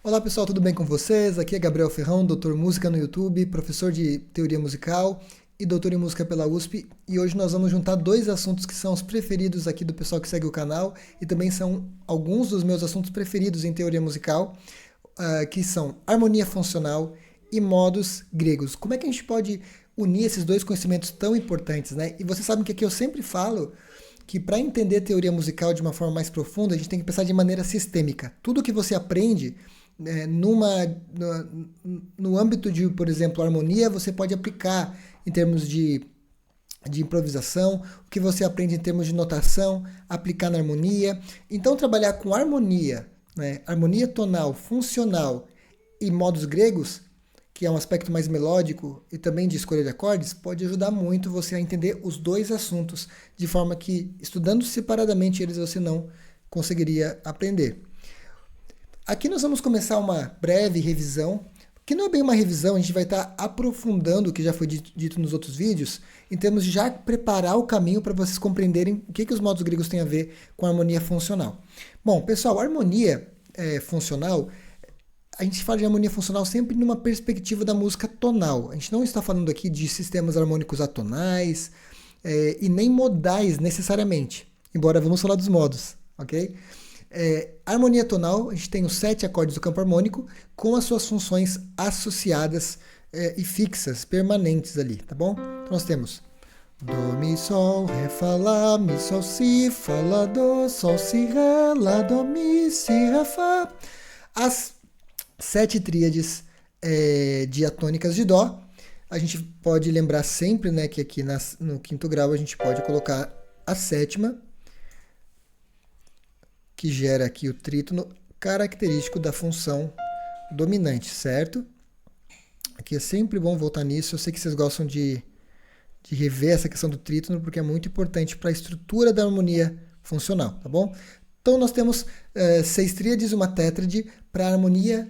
Olá pessoal, tudo bem com vocês? Aqui é Gabriel Ferrão, doutor música no YouTube, professor de teoria musical e doutor em música pela USP. E hoje nós vamos juntar dois assuntos que são os preferidos aqui do pessoal que segue o canal e também são alguns dos meus assuntos preferidos em teoria musical, que são harmonia funcional e modos gregos. Como é que a gente pode unir esses dois conhecimentos tão importantes, né? E vocês sabem que aqui eu sempre falo que para entender teoria musical de uma forma mais profunda, a gente tem que pensar de maneira sistêmica. Tudo que você aprende no âmbito de, por exemplo, harmonia, você pode aplicar em termos de improvisação, o que você aprende em termos de notação, aplicar na harmonia. Então, trabalhar com harmonia, né, harmonia tonal, funcional e modos gregos, que é um aspecto mais melódico e também de escolha de acordes, pode ajudar muito você a entender os dois assuntos, de forma que, estudando separadamente eles, você não conseguiria aprender. Aqui nós vamos começar uma breve revisão, que não é bem uma revisão, a gente vai estar aprofundando o que já foi dito nos outros vídeos, em termos de já preparar o caminho para vocês compreenderem o que os modos gregos têm a ver com a harmonia funcional. Bom, pessoal, a harmonia funcional, a gente fala de harmonia funcional sempre numa perspectiva da música tonal. A gente não está falando aqui de sistemas harmônicos atonais e nem modais necessariamente, embora vamos falar dos modos, ok? Harmonia tonal, a gente tem os 7 acordes do campo harmônico com as suas funções associadas e fixas, permanentes ali, tá bom? Então nós temos Dó, Mi, Sol, Ré, Fá, Lá, Mi, Sol, Si, Fá, Lá, Dó, Sol, Si, Ré, Lá, Dó, Mi, Si, Ré, Fá. As 7 tríades diatônicas de Dó. A gente pode lembrar sempre, né, que aqui no quinto grau a gente pode colocar a sétima, que gera aqui o trítono característico da função dominante, certo? Aqui é sempre bom voltar nisso. Eu sei que vocês gostam de rever essa questão do trítono, porque é muito importante para a estrutura da harmonia funcional, tá bom? Então nós temos 6 tríades e uma tétrade para a harmonia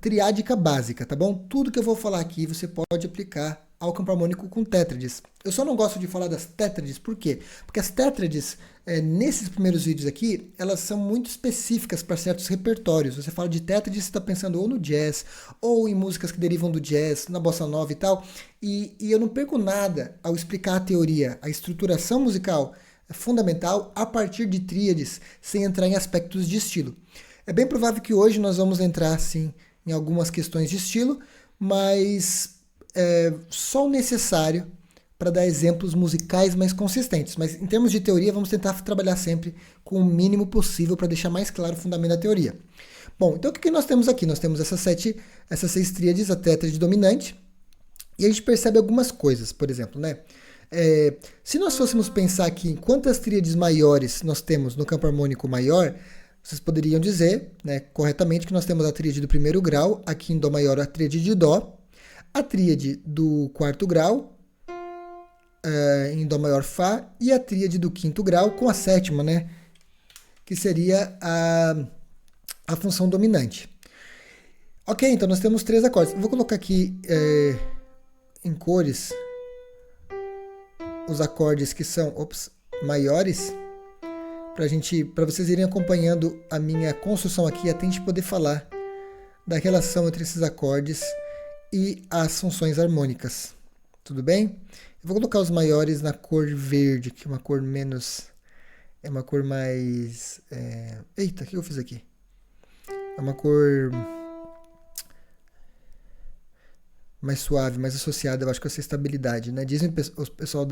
triádica básica, tá bom? Tudo que eu vou falar aqui você pode aplicar ao campo harmônico com tétrades. Eu só não gosto de falar das tétrades, por quê? Porque as tétrades, nesses primeiros vídeos aqui, elas são muito específicas para certos repertórios. Você fala de tétrades, você está pensando ou no jazz, ou em músicas que derivam do jazz, na bossa nova e tal, e eu não perco nada ao explicar a teoria, a estruturação musical fundamental a partir de tríades, sem entrar em aspectos de estilo. É bem provável que hoje nós vamos entrar, sim, em algumas questões de estilo, mas só o necessário para dar exemplos musicais mais consistentes. Mas em termos de teoria, vamos tentar trabalhar sempre com o mínimo possível para deixar mais claro o fundamento da teoria. Bom, então o que nós temos aqui? Nós temos essas 6 tríades, a tétrade dominante, e a gente percebe algumas coisas, por exemplo, né? Se nós fôssemos pensar aqui em quantas tríades maiores nós temos no campo harmônico maior, vocês poderiam dizer, né, corretamente, que nós temos a tríade do primeiro grau, aqui em Dó maior a tríade de Dó, a tríade do quarto grau, em Dó maior Fá, e a tríade do quinto grau com a sétima, né, que seria a função dominante. Ok, então nós temos 3 acordes. Eu vou colocar aqui em cores os acordes que são maiores, para vocês irem acompanhando a minha construção aqui, até a gente poder falar da relação entre esses acordes e as funções harmônicas. Tudo bem? Eu vou colocar os maiores na cor verde, que é uma cor menos... É uma cor mais... Eita, o que eu fiz aqui? É uma cor mais suave, mais associada, eu acho, com essa estabilidade, né? Dizem o pessoal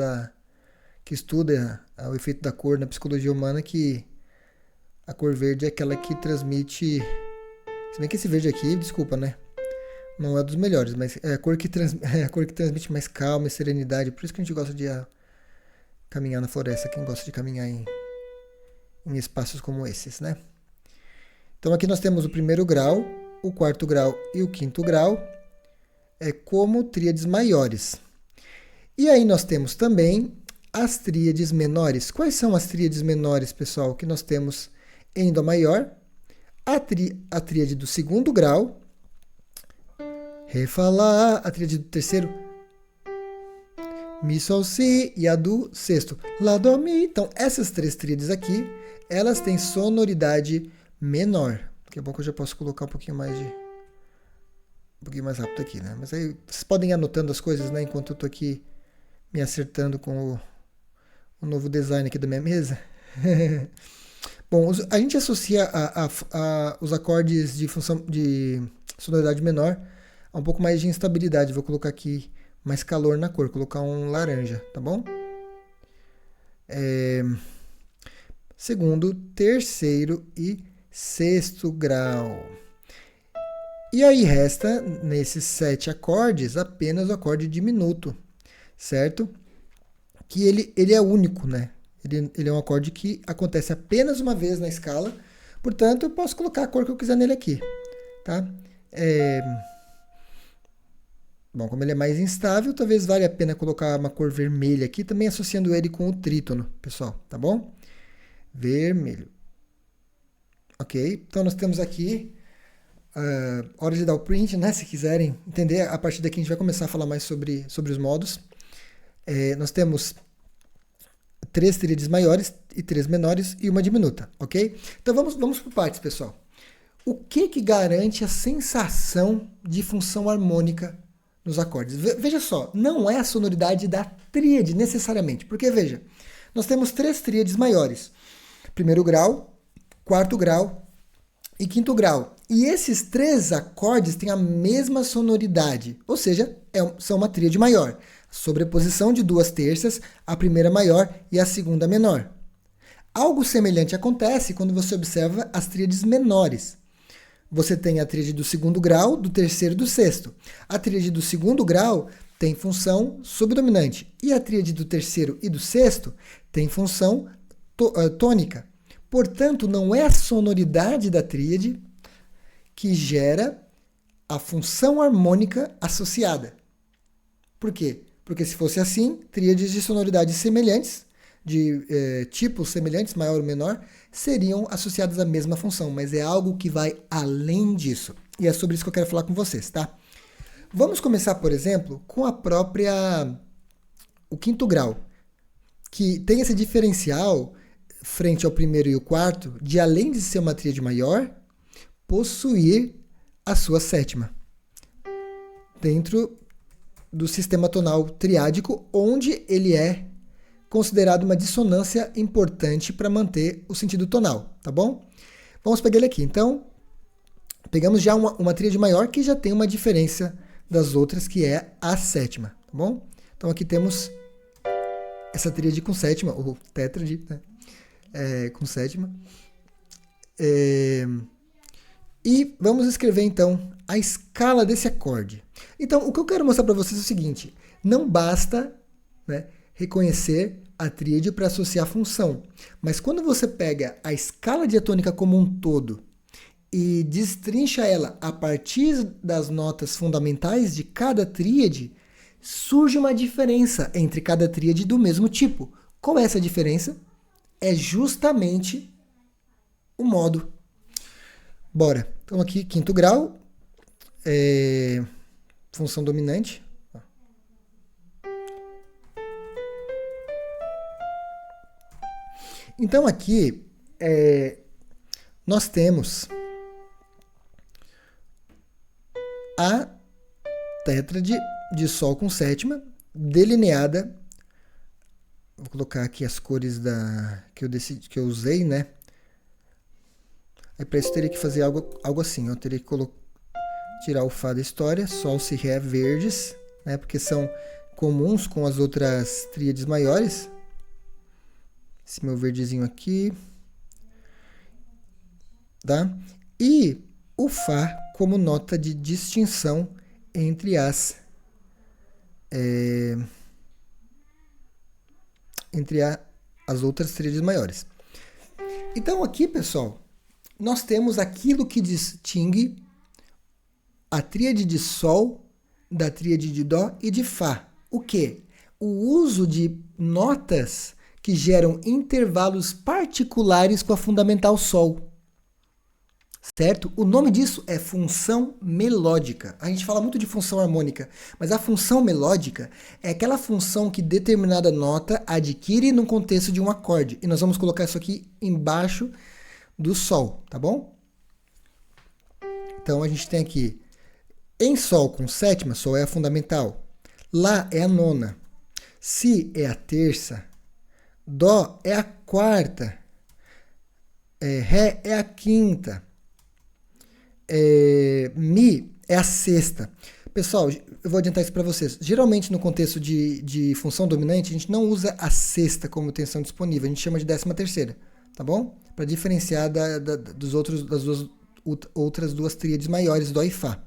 que estuda o efeito da cor na psicologia humana que a cor verde é aquela que transmite... Se bem que esse verde aqui, desculpa, né? Não é dos melhores, mas é a cor que transmite mais calma e serenidade. Por isso que a gente gosta de caminhar na floresta, quem gosta de caminhar em espaços como esses, né? Então aqui nós temos o primeiro grau, o quarto grau e o quinto grau como tríades maiores. E aí nós temos também as tríades menores. Quais são as tríades menores, pessoal, que nós temos em Dó maior? A tríade do segundo grau, Ré, Fá, Lá, a tríade do terceiro, Mi, Sol, Si, e a do sexto, Lá, Dó, Mi. Então, essas 3 tríades aqui, elas têm sonoridade menor, Que é bom que eu já posso colocar um pouquinho mais rápido aqui, né? Mas aí vocês podem ir anotando as coisas, né? Enquanto eu tô aqui me acertando com o novo design aqui da minha mesa. Bom, a gente associa os acordes de função de sonoridade menor a um pouco mais de instabilidade. Vou colocar aqui mais calor na cor, colocar um laranja, tá bom? Segundo, terceiro e sexto grau. E aí resta, nesses 7 acordes, apenas o acorde diminuto, certo? Que ele é único, né? Ele é um acorde que acontece apenas uma vez na escala, portanto, eu posso colocar a cor que eu quiser nele aqui, tá? Bom, como ele é mais instável, talvez valha a pena colocar uma cor vermelha aqui, também associando ele com o trítono, pessoal, tá bom? Vermelho. Ok, então nós temos aqui hora de dar o print, né? Se quiserem entender, a partir daqui a gente vai começar a falar mais sobre os modos. Nós temos 3 tríades maiores e 3 menores e uma diminuta, ok? Então vamos por partes, pessoal. O que garante a sensação de função harmônica nos acordes? Veja só, não é a sonoridade da tríade necessariamente, porque veja, nós temos 3 tríades maiores, primeiro grau, quarto grau e quinto grau. E esses 3 acordes têm a mesma sonoridade, ou seja, são uma tríade maior. Sobreposição de 2 terças, a primeira maior e a segunda menor. Algo semelhante acontece quando você observa as tríades menores. Você tem a tríade do segundo grau, do terceiro e do sexto. A tríade do segundo grau tem função subdominante e a tríade do terceiro e do sexto tem função tônica. Portanto, não é a sonoridade da tríade que gera a função harmônica associada. Por quê? Porque se fosse assim, tríades de sonoridades semelhantes, de tipos semelhantes, maior ou menor, seriam associadas à mesma função, mas é algo que vai além disso. E é sobre isso que eu quero falar com vocês, tá? Vamos começar, por exemplo, com o quinto grau, que tem esse diferencial frente ao primeiro e o quarto, de além de ser uma tríade maior, possuir a sua sétima dentro do sistema tonal triádico, onde ele é considerado uma dissonância importante para manter o sentido tonal, tá bom? Vamos pegar ele aqui. Então, pegamos já uma tríade maior que já tem uma diferença das outras, que é a sétima, tá bom? Então aqui temos essa tríade com sétima, ou tétrade, né? Com sétima. E vamos escrever então a escala desse acorde. Então, o que eu quero mostrar para vocês é o seguinte: não basta, né, reconhecer a tríade para associar a função, mas quando você pega a escala diatônica como um todo e destrincha ela a partir das notas fundamentais de cada tríade, surge uma diferença entre cada tríade do mesmo tipo. Qual é essa diferença? É justamente o modo. Bora. Então aqui, quinto grau, função dominante. Então aqui, nós temos a tétrade de Sol com sétima, delineada. Vou colocar aqui as cores que eu usei, né? Aí para isso eu teria que fazer algo assim, eu teria que tirar o Fá da história, Sol, Si, Ré verdes, né? Porque são comuns com as outras tríades maiores. Esse meu verdezinho aqui, tá? E o Fá como nota de distinção entre as outras tríades maiores. Então aqui, pessoal, nós temos aquilo que distingue a tríade de Sol da tríade de Dó e de Fá. O quê? O uso de notas que geram intervalos particulares com a fundamental Sol. Certo? O nome disso é função melódica. A gente fala muito de função harmônica, mas a função melódica é aquela função que determinada nota adquire no contexto de um acorde. E nós vamos colocar isso aqui embaixo do Sol, tá bom? Então a gente tem aqui em Sol com sétima, Sol é a fundamental, Lá é a nona, Si é a terça, Dó é a quarta, Ré é a quinta, Mi é a sexta. Pessoal, eu vou adiantar isso para vocês. Geralmente, no contexto de função dominante, a gente não usa a sexta como tensão disponível, a gente chama de 13ª, tá bom? Para diferenciar das outras duas tríades maiores, Dó e Fá,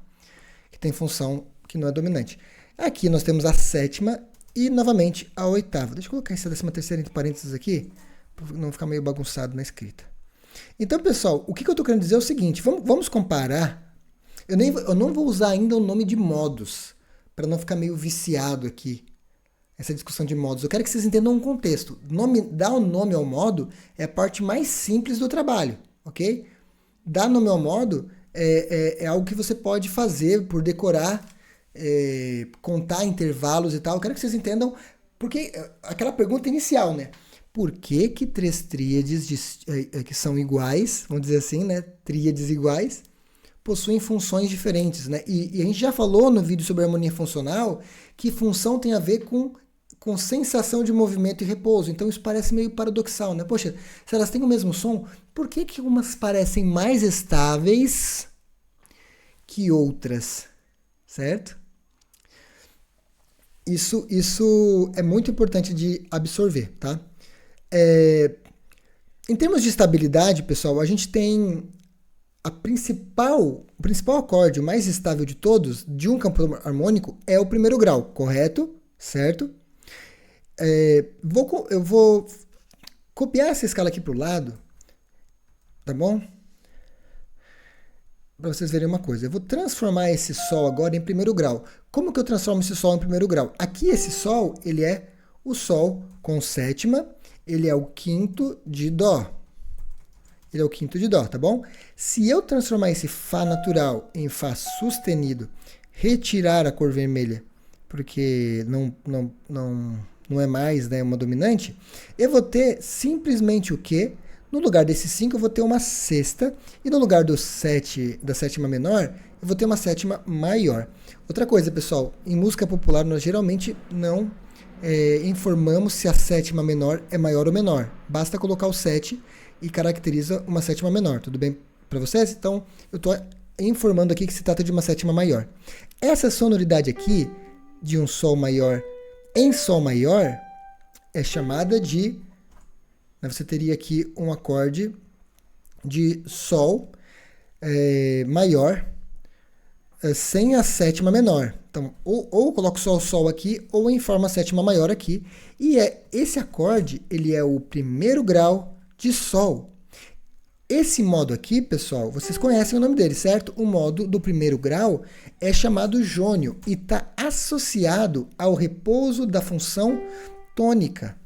que tem função que não é dominante. Aqui nós temos a sétima e, novamente, a oitava. Deixa eu colocar essa 13ª entre parênteses aqui, para não ficar meio bagunçado na escrita. Então, pessoal, o que eu estou querendo dizer é o seguinte, vamos comparar. Eu não vou usar ainda o nome de modos, para não ficar meio viciado aqui, essa discussão de modos. Eu quero que vocês entendam um contexto. Dar o nome ao modo é a parte mais simples do trabalho, ok? Dar nome ao modo é algo que você pode fazer por decorar, contar intervalos e tal. Eu quero que vocês entendam, porque aquela pergunta inicial, né? Por que três tríades que são iguais, vamos dizer assim, né? Tríades iguais, possuem funções diferentes, né? E a gente já falou no vídeo sobre harmonia funcional que função tem a ver com sensação de movimento e repouso. Então isso parece meio paradoxal, né? Poxa, se elas têm o mesmo som, por que umas parecem mais estáveis que outras? Certo? Isso é muito importante de absorver, tá? Em termos de estabilidade, pessoal, a gente tem o principal acorde, o mais estável de todos, de um campo harmônico, é o primeiro grau, correto? Certo? Eu vou copiar essa escala aqui para o lado, tá bom? Para vocês verem uma coisa. Eu vou transformar esse Sol agora em primeiro grau. Como que eu transformo esse Sol em primeiro grau? Aqui esse Sol, ele é o Sol com sétima, ele é o quinto de Dó. Ele é o quinto de Dó, tá bom? Se eu transformar esse Fá natural em Fá sustenido, retirar a cor vermelha, porque não é mais, né, uma dominante, eu vou ter simplesmente o quê? No lugar desse 5 eu vou ter uma sexta, e no lugar da sétima menor, eu vou ter uma sétima maior. Outra coisa, pessoal, em música popular nós geralmente não informamos se a sétima menor é maior ou menor. Basta colocar o 7 e caracteriza uma sétima menor. Tudo bem para vocês? Então, eu estou informando aqui que se trata de uma sétima maior. Essa sonoridade aqui, de um Sol maior em Sol maior, é chamada de... Você teria aqui um acorde de Sol maior sem a sétima menor. Então, ou coloco só o Sol aqui, ou em forma sétima maior aqui. E esse acorde, ele é o primeiro grau de Sol. Esse modo aqui, pessoal, vocês conhecem o nome dele, certo? O modo do primeiro grau é chamado jônio e está associado ao repouso da função tônica.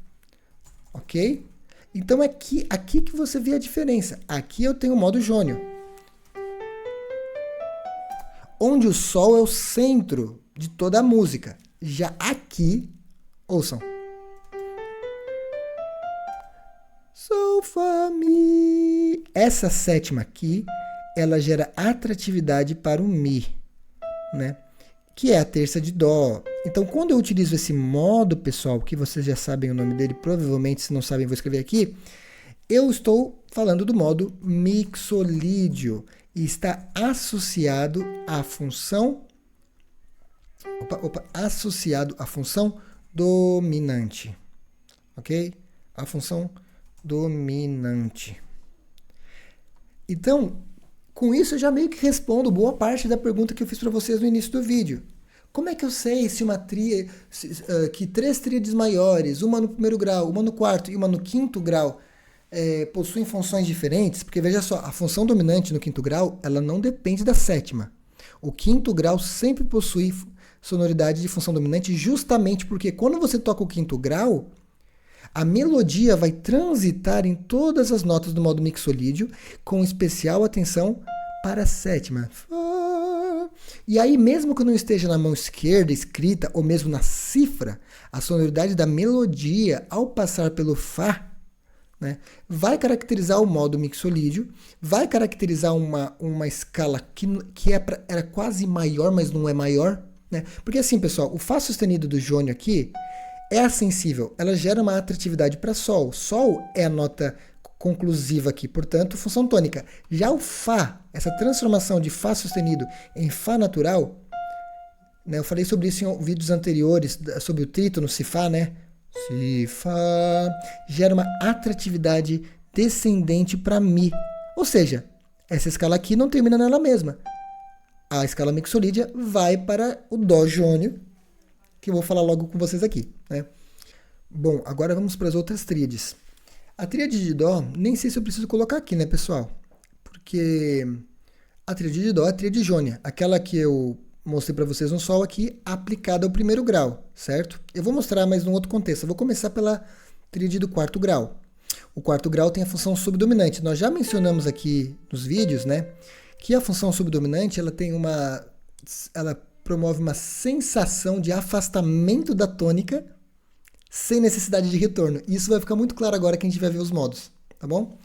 Ok? Então é aqui que você vê a diferença. Aqui eu tenho o modo jônio, onde o Sol é o centro de toda a música. Já aqui, ouçam. Sol, Fá, Mi. Essa sétima aqui, ela gera atratividade para o Mi, né? Que é a terça de Dó. Então, quando eu utilizo esse modo, pessoal, que vocês já sabem o nome dele, provavelmente, se não sabem, vou escrever aqui, eu estou falando do modo mixolídio e está associado à função associado à função dominante, ok? A função dominante. Então, com isso eu já meio que respondo boa parte da pergunta que eu fiz para vocês no início do vídeo. Como é que eu sei se que três tríades maiores, uma no primeiro grau, uma no quarto e uma no quinto grau, possuem funções diferentes? Porque veja só, a função dominante no quinto grau, ela não depende da sétima. O quinto grau sempre possui sonoridade de função dominante, justamente porque quando você toca o quinto grau, a melodia vai transitar em todas as notas do modo mixolídio, com especial atenção para a sétima. E aí, mesmo que eu não esteja na mão esquerda escrita, ou mesmo na cifra, a sonoridade da melodia, ao passar pelo Fá, né? Vai caracterizar o modo mixolídio, vai caracterizar uma escala era quase maior, mas não é maior, né? Porque assim, pessoal, o Fá sustenido do jônio aqui é assensível, ela gera uma atratividade para Sol. Sol é a nota conclusiva aqui, portanto, função tônica. Já o Fá, essa transformação de Fá sustenido em Fá natural, né, eu falei sobre isso em vídeos anteriores, sobre o trítono, Si, Fá, né? Si, Fá, gera uma atratividade descendente para Mi. Ou seja, essa escala aqui não termina nela mesma. A escala mixolídia vai para o Dó jônio, que eu vou falar logo com vocês aqui, né? Bom, agora vamos para as outras tríades. A tríade de Dó, nem sei se eu preciso colocar aqui, né, pessoal? Porque a tríade de Dó é a tríade jônia, aquela que eu mostrei para vocês no Sol aqui, aplicada ao primeiro grau, certo? Eu vou mostrar mais num outro contexto. Eu vou começar pela tríade do quarto grau. O quarto grau tem a função subdominante. Nós já mencionamos aqui nos vídeos, né, que a função subdominante ela promove uma sensação de afastamento da tônica sem necessidade de retorno. Isso vai ficar muito claro agora que a gente vai ver os modos, tá bom?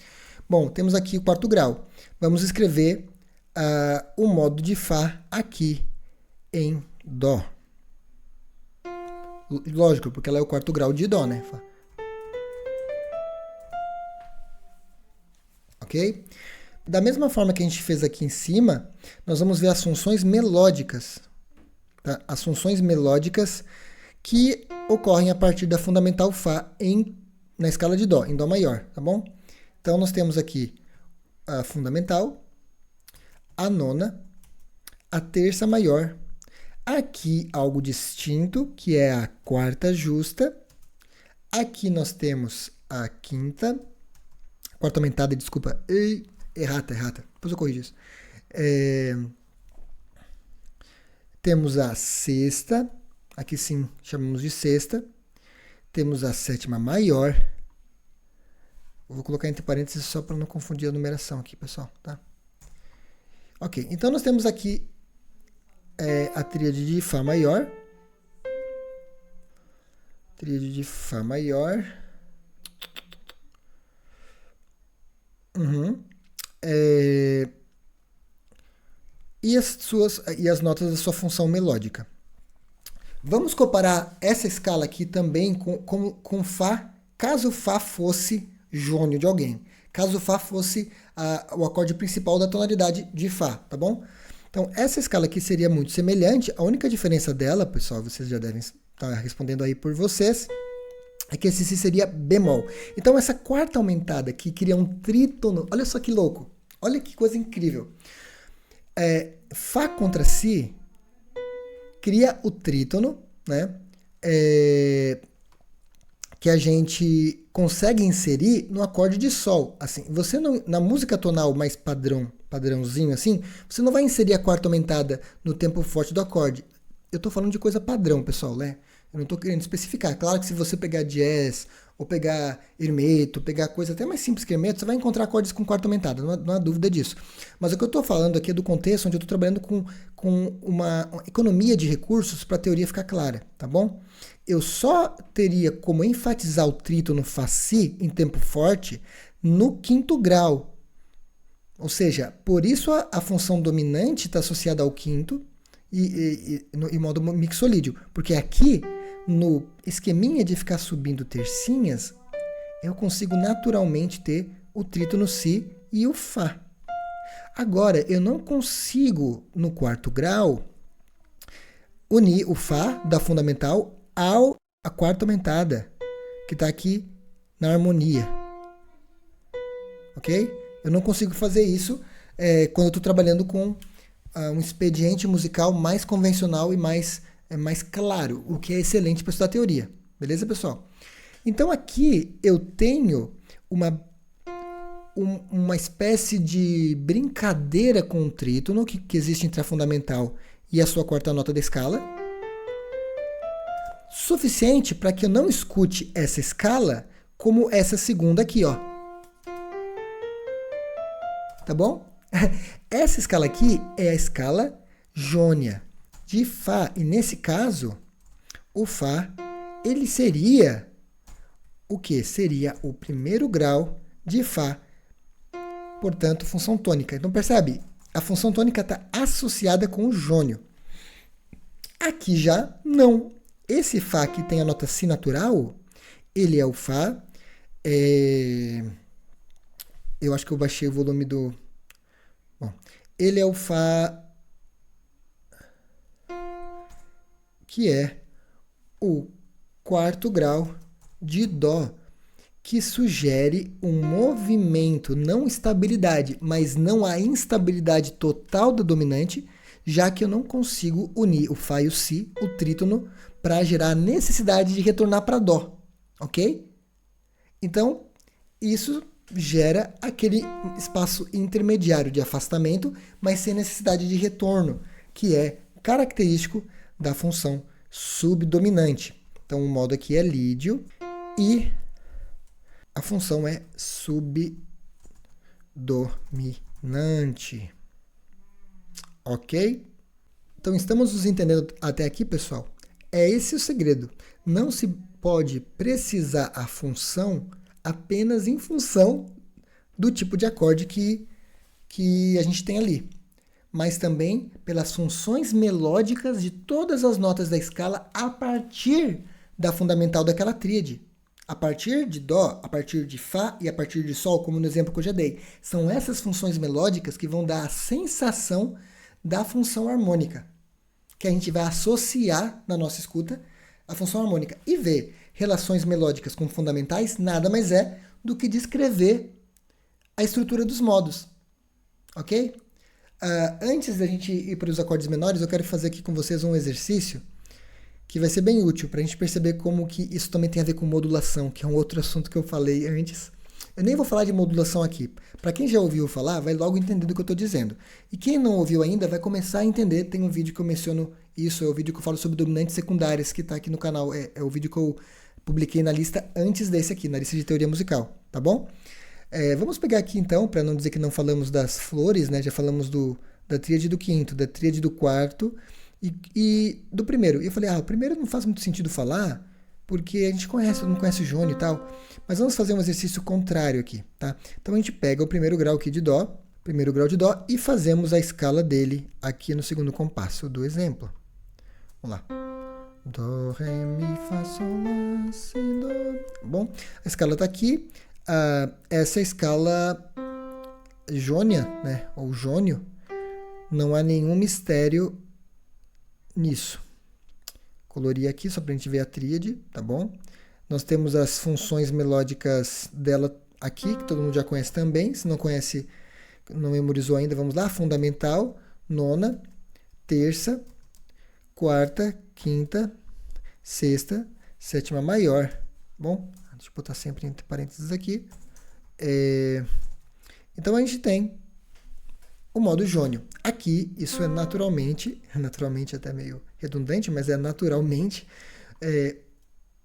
Bom, temos aqui o quarto grau. Vamos escrever o modo de Fá aqui em Dó. Lógico, porque ela é o quarto grau de Dó, né? Fá. Ok? Da mesma forma que a gente fez aqui em cima, nós vamos ver as funções melódicas. Tá? As funções melódicas que ocorrem a partir da fundamental Fá na escala de Dó, em Dó maior, tá bom? Então, nós temos aqui a fundamental, a nona, a terça maior, aqui algo distinto, que é a quarta justa, aqui nós temos a quinta, quarta aumentada, desculpa, errata, depois eu corrijo isso. Temos a sexta, aqui sim chamamos de sexta, temos a sétima maior, eu vou colocar entre parênteses só para não confundir a numeração aqui, pessoal, tá? Ok, então nós temos aqui a tríade de Fá maior. Tríade de Fá maior. E as notas da sua função melódica. Vamos comparar essa escala aqui também com Fá, caso Fá fosse jônio de alguém. Caso Fá fosse o acorde principal da tonalidade de Fá, tá bom? Então, essa escala aqui seria muito semelhante. A única diferença dela, pessoal, vocês já devem estar respondendo aí por vocês, é que esse Si seria bemol. Então, essa quarta aumentada aqui cria um trítono. Olha só que louco. Olha que coisa incrível. Fá contra Si cria o trítono, né? Que a gente consegue inserir no acorde de Sol. Assim, você não, na música tonal mais padrãozinho assim, você não vai inserir a quarta aumentada no tempo forte do acorde. Eu estou falando de coisa padrão, pessoal, né? Eu não estou querendo especificar. Claro que se você pegar jazz, ou pegar hermeto, pegar coisa até mais simples que hermeto, você vai encontrar acordes com quarta aumentada, não há dúvida disso. Mas o que eu estou falando aqui é do contexto onde eu estou trabalhando com uma economia de recursos para a teoria ficar clara, tá bom? Eu só teria como enfatizar o trítono Fá Si em tempo forte no quinto grau. Ou seja, por isso a função dominante está associada ao quinto em modo mixolídio. Porque aqui, no esqueminha de ficar subindo tercinhas, eu consigo naturalmente ter o trítono Si e o Fá. Agora, eu não consigo, no quarto grau, unir o Fá da fundamental a quarta aumentada, que está aqui na harmonia. Ok? Eu não consigo fazer isso quando eu estou trabalhando com um expediente musical mais convencional e mais claro, o que é excelente para estudar teoria. Beleza, pessoal? Então aqui eu tenho uma espécie de brincadeira com o trítono que existe entre a fundamental e a sua quarta nota da escala, suficiente para que eu não escute essa escala como essa segunda aqui, ó. Tá bom? Essa escala aqui é a escala jônia de Fá, e nesse caso, o Fá, ele seria o que? Seria o primeiro grau de Fá, portanto, função tônica. Então, percebe? A função tônica está associada com o jônio. Aqui já não. Esse Fá que tem a nota Si natural, ele é o Fá. Eu acho que eu baixei o volume do... Bom, ele é o Fá que é o quarto grau de Dó, que sugere um movimento, não estabilidade, mas não a instabilidade total da dominante, já que eu não consigo unir o Fá e o Si, o trítono, para gerar a necessidade de retornar para Dó, ok? Então, isso gera aquele espaço intermediário de afastamento, mas sem necessidade de retorno, que é característico da função subdominante. Então, o modo aqui é lídio e a função é subdominante. Ok? Então, estamos nos entendendo até aqui, pessoal? É esse o segredo. Não se pode precisar a função apenas em função do tipo de acorde que a gente tem ali, mas também pelas funções melódicas de todas as notas da escala a partir da fundamental daquela tríade. A partir de Dó, a partir de Fá e a partir de Sol, como no exemplo que eu já dei. São essas funções melódicas que vão dar a sensação da função harmônica, que a gente vai associar na nossa escuta a função harmônica. E ver relações melódicas com fundamentais nada mais é do que descrever a estrutura dos modos. Ok? Antes da gente ir para os acordes menores, eu quero fazer aqui com vocês um exercício que vai ser bem útil para a gente perceber como que isso também tem a ver com modulação, que é um outro assunto que eu falei antes. Eu nem vou falar de modulação aqui. Para quem já ouviu falar, vai logo entender do que eu estou dizendo. E quem não ouviu ainda vai começar a entender. Tem um vídeo que eu menciono isso, é o vídeo que eu falo sobre dominantes secundárias, que está aqui no canal. É o vídeo que eu publiquei na lista antes desse aqui, na lista de teoria musical, tá bom? Vamos pegar aqui então, para não dizer que não falamos das flores, né? Já falamos da tríade do quinto, da tríade do quarto e do primeiro. E eu falei, o primeiro não faz muito sentido falar, porque a gente conhece, todo mundo conhece o jônio e tal. Mas vamos fazer um exercício contrário aqui, tá? Então a gente pega o primeiro grau aqui de Dó, primeiro grau de Dó, e fazemos a escala dele aqui no segundo compasso do exemplo. Vamos lá. Dó, Ré, Mi, Fá, Sol, Lá, Si, Dó. Bom, a escala está aqui. Essa escala jônia, né, ou jônio, não há nenhum mistério nisso. Colorir aqui só para a gente ver a tríade, tá bom? Nós temos as funções melódicas dela aqui, que todo mundo já conhece também. Se não conhece, não memorizou ainda, vamos lá. Fundamental, nona, terça, quarta, quinta, sexta, sétima maior. Bom, deixa eu botar sempre entre parênteses aqui. Então a gente tem o modo jônio. Aqui, isso é naturalmente até meio redundante, mas é naturalmente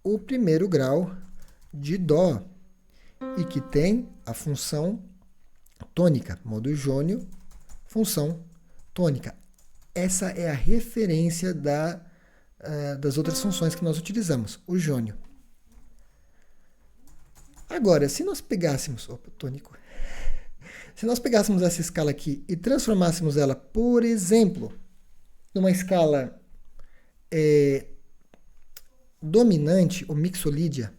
o primeiro grau de Dó e que tem a função tônica. Modo jônio, função tônica. Essa é a referência das outras funções que nós utilizamos, o jônio. Agora, se nós pegássemos... tônico. Se nós pegássemos essa escala aqui e transformássemos ela, por exemplo, numa escala dominante ou mixolídia,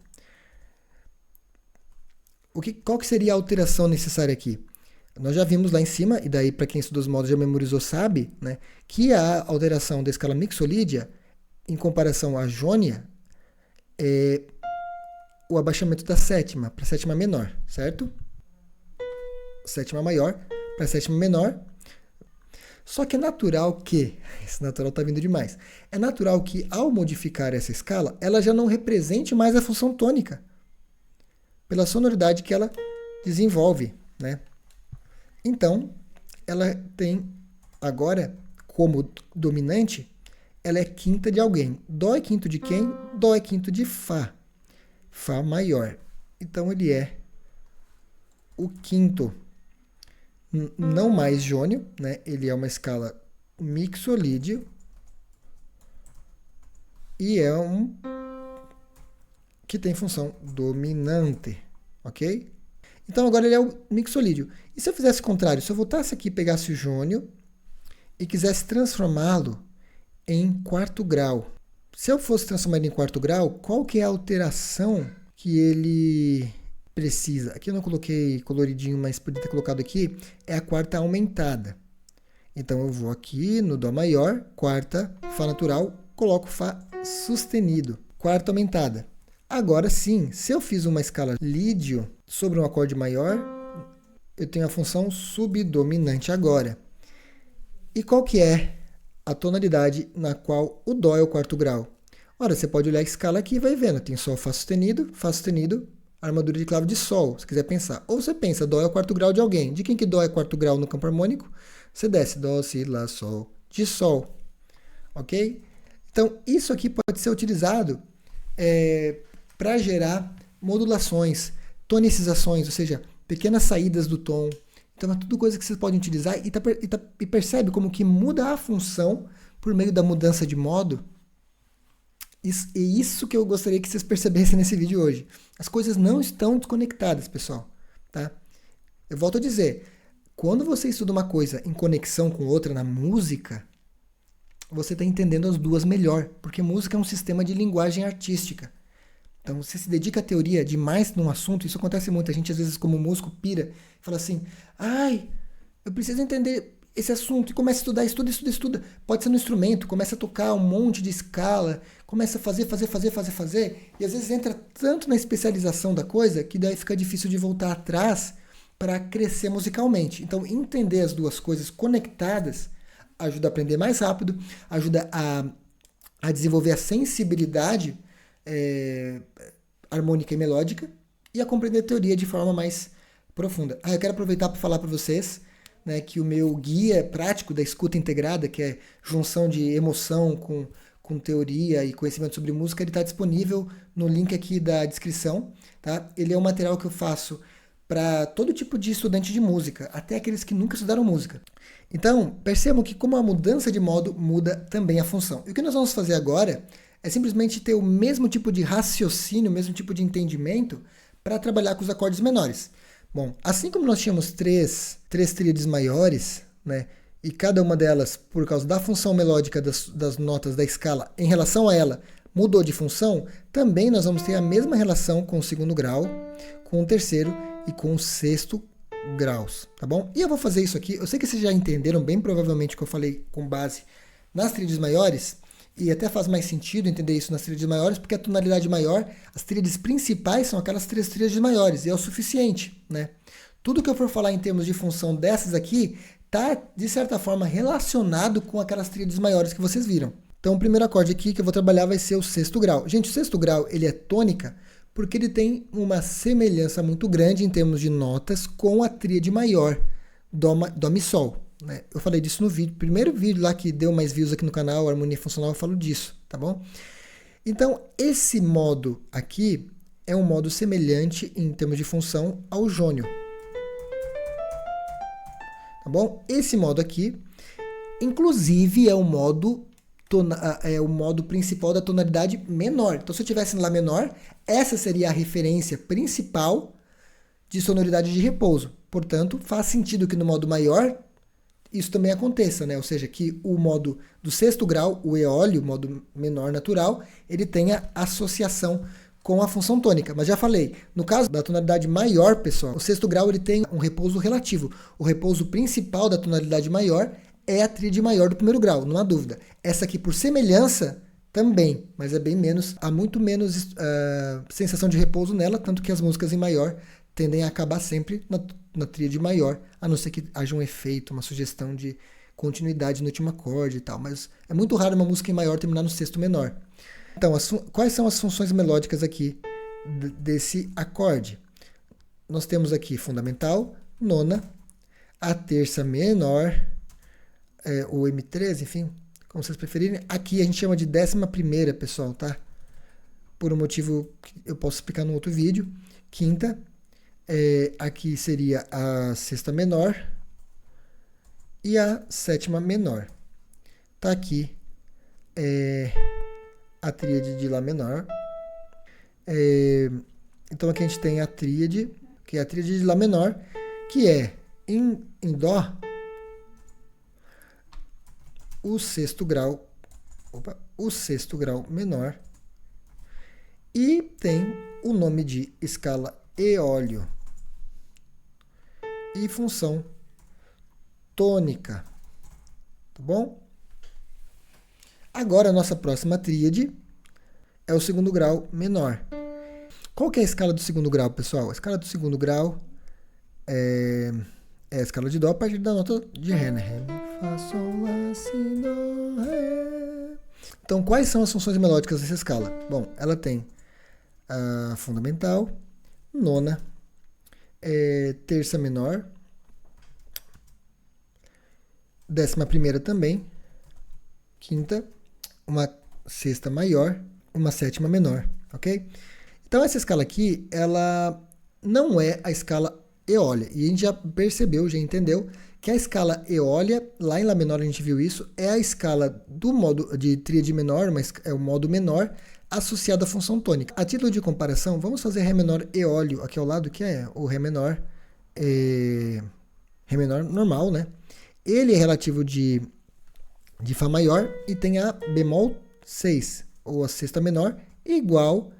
qual que seria a alteração necessária aqui? Nós já vimos lá em cima, e daí para quem estudou os modos já memorizou sabe, né, que a alteração da escala mixolídia, em comparação à jônia, é o abaixamento da sétima para sétima menor, certo? Sétima maior para sétima menor. Só que é natural que, esse natural está vindo demais, é natural que ao modificar essa escala, ela já não represente mais a função tônica, pela sonoridade que ela desenvolve, né? Então, ela tem agora, como dominante, ela é quinta de alguém. Dó é quinto de quem? Dó é quinto de Fá. Fá maior. Então, ele é o quinto, não mais jônio, né? Ele é uma escala mixolídio e é um que tem função dominante, ok? Então agora ele é o mixolídio. E se eu fizesse o contrário? Se eu voltasse aqui, pegasse o jônio e quisesse transformá-lo em quarto grau. Se eu fosse transformar ele em quarto grau, qual que é a alteração que ele precisa? Aqui eu não coloquei coloridinho, mas podia ter colocado aqui. É a quarta aumentada. Então eu vou aqui no Dó maior, quarta, Fá natural, coloco Fá sustenido, quarta aumentada. Agora sim, se eu fiz uma escala lídio sobre um acorde maior, eu tenho a função subdominante agora. E qual que é a tonalidade na qual o Dó é o quarto grau? Ora, você pode olhar a escala aqui e vai vendo. Tem Sol, Fá sustenido, armadura de clave de Sol, se quiser pensar. Ou você pensa, Dó é o quarto grau de alguém. De quem que Dó é quarto grau no campo harmônico? Você desce Dó, Si, Lá, Sol, de Sol. Ok? Então, isso aqui pode ser utilizado para gerar modulações, tonicizações, ou seja, pequenas saídas do tom. Então, é tudo coisa que vocês podem utilizar e percebe como que muda a função por meio da mudança de modo. É isso que eu gostaria que vocês percebessem nesse vídeo hoje. As coisas não estão desconectadas, pessoal. Tá? Eu volto a dizer, quando você estuda uma coisa em conexão com outra na música, você está entendendo as duas melhor, porque música é um sistema de linguagem artística. Então, você se dedica à teoria demais num assunto, isso acontece muito. A gente, às vezes, como músico, pira e fala assim, ai, eu preciso entender esse assunto, e começa a estudar, estuda. Pode ser no instrumento, começa a tocar um monte de escala, começa a fazer, e às vezes entra tanto na especialização da coisa, que daí fica difícil de voltar atrás para crescer musicalmente. Então, entender as duas coisas conectadas ajuda a aprender mais rápido, ajuda a desenvolver a sensibilidade harmônica e melódica e a compreender a teoria de forma mais profunda. Eu quero aproveitar para falar para vocês, né, que o meu guia prático da escuta integrada, que é junção de emoção com teoria e conhecimento sobre música, ele está disponível no link aqui da descrição. Tá? Ele é um material que eu faço para todo tipo de estudante de música, até aqueles que nunca estudaram música. Então, percebam que como a mudança de modo muda também a função. E o que nós vamos fazer agora é simplesmente ter o mesmo tipo de raciocínio, o mesmo tipo de entendimento para trabalhar com os acordes menores. Bom, assim como nós tínhamos três tríades maiores, né, e cada uma delas, por causa da função melódica das notas da escala, em relação a ela, mudou de função, também nós vamos ter a mesma relação com o segundo grau, com o terceiro e com o sexto graus, tá bom? E eu vou fazer isso aqui, eu sei que vocês já entenderam bem provavelmente o que eu falei com base nas tríades maiores, e até faz mais sentido entender isso nas tríades maiores, porque a tonalidade maior, as tríades principais são aquelas três tríades maiores, e é o suficiente, né? Tudo que eu for falar em termos de função dessas aqui, está, de certa forma, relacionado com aquelas tríades maiores que vocês viram. Então, o primeiro acorde aqui que eu vou trabalhar vai ser o sexto grau. Gente, o sexto grau, ele é tônica, porque ele tem uma semelhança muito grande em termos de notas com a tríade maior, Dó, Mi, Sol. Né? Eu falei disso no vídeo, primeiro vídeo lá que deu mais views aqui no canal, Harmonia Funcional, eu falo disso, tá bom? Então, esse modo aqui é um modo semelhante em termos de função ao jônio. Tá bom? Esse modo aqui, inclusive, é o modo principal da tonalidade menor. Então, se eu tivesse em Lá menor, essa seria a referência principal de sonoridade de repouso. Portanto, faz sentido que no modo maior isso também aconteça, né? Ou seja, que o modo do sexto grau, o eólio, o modo menor natural, ele tenha associação com a função tônica. Mas já falei, no caso da tonalidade maior, pessoal, o sexto grau ele tem um repouso relativo. O repouso principal da tonalidade maior é a tríade maior do primeiro grau, não há dúvida. Essa aqui, por semelhança, também, mas é bem menos, há muito menos sensação de repouso nela, tanto que as músicas em maior tendem a acabar sempre na tríade maior, a não ser que haja um efeito, uma sugestão de continuidade no último acorde e tal. Mas é muito raro uma música em maior terminar no sexto menor. Então, quais são as funções melódicas aqui desse acorde? Nós temos aqui fundamental, nona, a terça menor, ou M13, enfim, como vocês preferirem. Aqui a gente chama de 11ª, pessoal, tá? Por um motivo que eu posso explicar no outro vídeo. Quinta, aqui seria a sexta menor e a sétima menor. Tá aqui a tríade de Lá menor Então aqui a gente tem a tríade, que é a tríade de Lá menor, que é em Dó, o sexto grau menor, e tem o nome de escala eólio e função tônica, tá bom? Agora a nossa próxima tríade é o segundo grau menor. Qual que é a escala do segundo grau, pessoal? A escala do segundo grau é a escala de Dó a partir da nota de Ré, né? Ré, Mi, Fá, Sol, Lá, Si, Dó, Ré. Então, quais são as funções melódicas dessa escala? Bom, ela tem a fundamental, nona, terça menor, 11ª também, quinta, uma sexta maior, uma sétima menor, ok? Então essa escala aqui, ela não é a escala eólia, e a gente já percebeu, já entendeu, que a escala eólia, lá em Lá menor a gente viu isso, é a escala do modo de tríade menor, mas é o modo menor, associado à função tônica. A título de comparação, vamos fazer Ré menor eólio aqui ao lado, que é o Ré menor normal, né? Ele é relativo de Fá maior e tem a bemol 6, ou a sexta menor, igual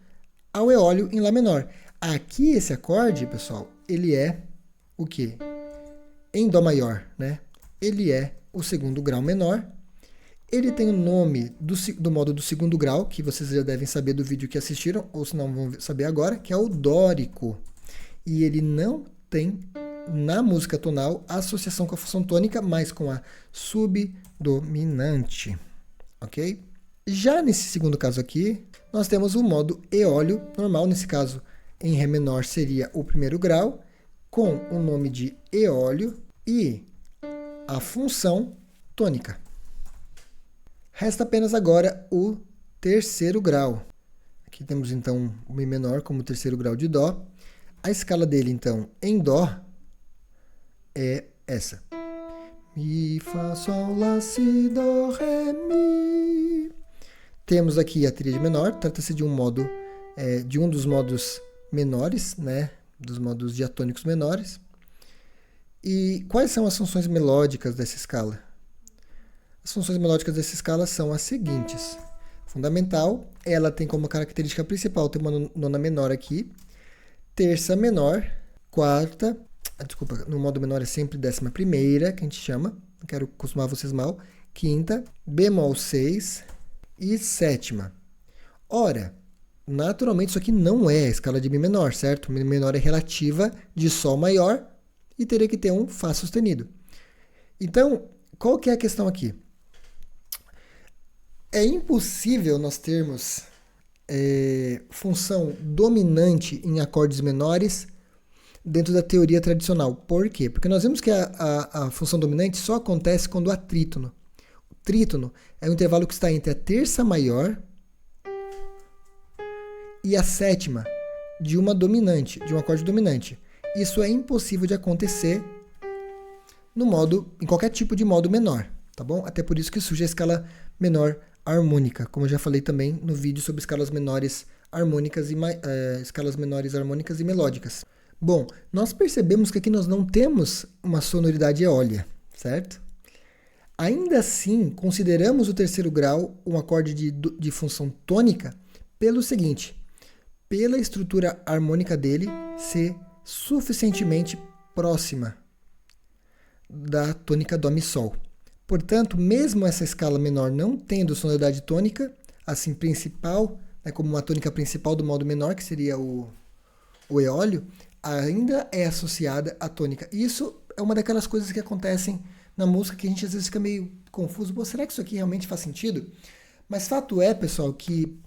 ao eólio em Lá menor. Aqui esse acorde, pessoal, ele é o quê? Em Dó maior, né? Ele é o segundo grau menor. Ele tem o nome do modo do segundo grau, que vocês já devem saber do vídeo que assistiram, ou se não vão saber agora, que é o dórico. E ele não tem, na música tonal, a associação com a função tônica, mas com a subdominante, ok? Já nesse segundo caso aqui, nós temos o modo eólio normal, nesse caso, em Ré menor seria o primeiro grau, com o nome de eólio e a função tônica. Resta apenas agora o terceiro grau. Aqui temos então o Mi menor como terceiro grau de Dó. A escala dele, então, em Dó é essa. Mi, Fá, Sol, Lá, Si, Dó, Ré, Mi. Temos aqui a tríade menor, trata-se de um modo, de um dos modos menores, né? Dos modos diatônicos menores. E quais são as funções melódicas dessa escala? As funções melódicas dessa escala são as seguintes. Fundamental, ela tem como característica principal ter uma nona menor aqui, terça menor, quarta, desculpa, no modo menor é sempre 11ª, que a gente chama, não quero acostumar vocês mal, quinta, bemol 6 e sétima. Ora, naturalmente isso aqui não é a escala de Mi menor, certo? Mi menor é relativa de Sol maior e teria que ter um Fá sustenido. Então, qual que é a questão aqui? É impossível nós termos função dominante em acordes menores dentro da teoria tradicional. Por quê? Porque nós vimos que a função dominante só acontece quando há trítono. O trítono é o intervalo que está entre a terça maior e a sétima de uma dominante, de um acorde dominante. Isso é impossível de acontecer em qualquer tipo de modo menor, tá bom? Até por isso que surge a escala menor harmônica, como eu já falei também no vídeo sobre escalas menores harmônicas e escalas menores harmônicas e melódicas. Bom, nós percebemos que aqui nós não temos uma sonoridade eólia, certo? Ainda assim, consideramos o terceiro grau um acorde de função tônica pelo seguinte, pela estrutura harmônica dele ser suficientemente próxima da tônica Dó, Mi, Sol. Portanto, mesmo essa escala menor não tendo sonoridade tônica, assim, principal, como uma tônica principal do modo menor, que seria o eólio, ainda é associada à tônica. Isso é uma daquelas coisas que acontecem na música que a gente às vezes fica meio confuso. Pô, será que isso aqui realmente faz sentido? Mas fato é, pessoal, que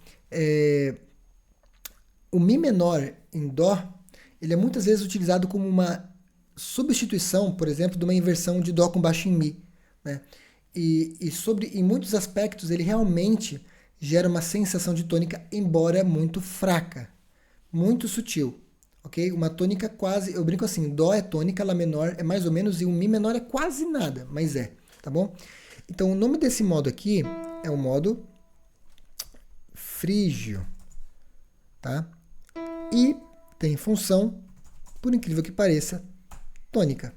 o Mi menor em Dó, ele é muitas vezes utilizado como uma substituição, por exemplo, de uma inversão de Dó com baixo em Mi, né? Em muitos aspectos ele realmente gera uma sensação de tônica, embora muito fraca, muito sutil, ok? Uma tônica quase, eu brinco assim, Dó é tônica, Lá menor é mais ou menos e o Mi menor é quase nada, mas tá bom? Então o nome desse modo aqui é o modo frígio, tá? e tem função, por incrível que pareça, tônica.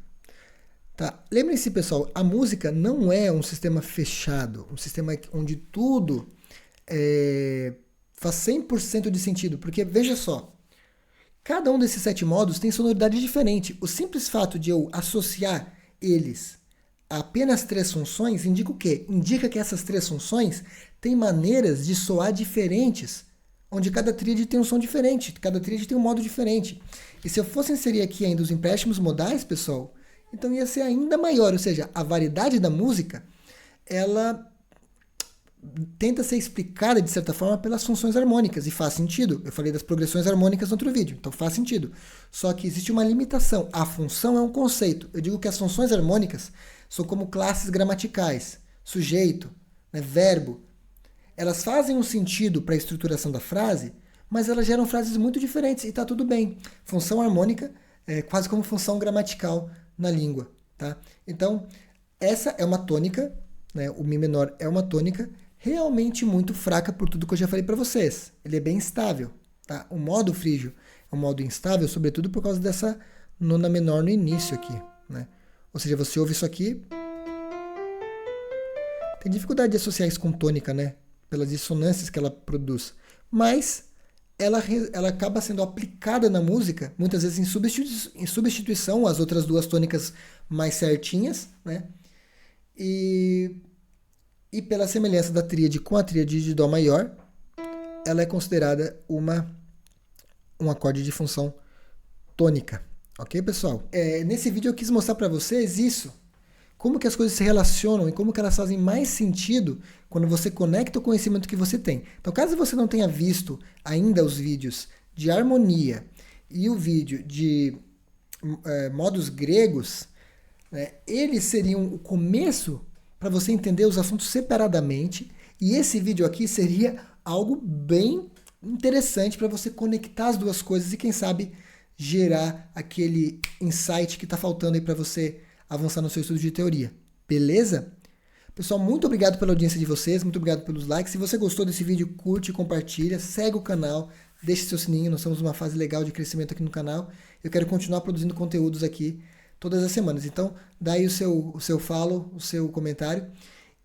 Tá? Lembrem-se, pessoal, a música não é um sistema fechado, um sistema onde tudo faz 100% de sentido, porque veja só, cada um desses 7 modos tem sonoridade diferente. O simples fato de eu associar eles a apenas 3 funções indica o quê? Indica que essas 3 funções têm maneiras de soar diferentes, onde cada tríade tem um som diferente, cada tríade tem um modo diferente. E se eu fosse inserir aqui ainda os empréstimos modais, pessoal, então ia ser ainda maior, ou seja, a variedade da música, ela tenta ser explicada, de certa forma, pelas funções harmônicas, e faz sentido. Eu falei das progressões harmônicas no outro vídeo, então faz sentido. Só que existe uma limitação. A função é um conceito. Eu digo que as funções harmônicas são como classes gramaticais, sujeito, né, verbo. Elas fazem um sentido para a estruturação da frase, mas elas geram frases muito diferentes, e está tudo bem. Função harmônica é quase como função gramatical na língua. Tá? Então, essa é uma tônica, né, o Mi menor é uma tônica, realmente muito fraca por tudo que eu já falei para vocês. Ele é bem instável. Tá? O modo frígio é um modo instável, sobretudo por causa dessa nona menor no início aqui. Né? Ou seja, você ouve isso aqui, tem dificuldade de associar isso com tônica, né? Pelas dissonâncias que ela produz. Mas ela acaba sendo aplicada na música, muitas vezes em substituição às outras 2 tônicas mais certinhas, né? E pela semelhança da tríade com a tríade de Dó maior, ela é considerada um acorde de função tônica. Ok, pessoal? Nesse vídeo eu quis mostrar para vocês isso. Como que as coisas se relacionam e como que elas fazem mais sentido quando você conecta o conhecimento que você tem. Então, caso você não tenha visto ainda os vídeos de harmonia e o vídeo de modos gregos, né, eles seriam o começo para você entender os assuntos separadamente, e esse vídeo aqui seria algo bem interessante para você conectar as 2 coisas e, quem sabe, gerar aquele insight que está faltando aí para você avançar no seu estudo de teoria. Beleza? Pessoal, muito obrigado pela audiência de vocês, muito obrigado pelos likes. Se você gostou desse vídeo, curte, compartilha, segue o canal, deixe seu sininho, nós estamos numa fase legal de crescimento aqui no canal. Eu quero continuar produzindo conteúdos aqui todas as semanas. Então, dá aí o seu follow, o seu comentário.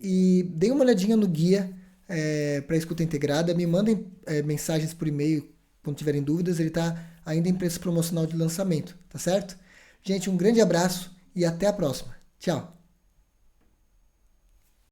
E deem uma olhadinha no guia para escuta integrada. Me mandem mensagens por e-mail quando tiverem dúvidas. Ele está ainda em preço promocional de lançamento, tá certo? Gente, um grande abraço e até a próxima. Tchau!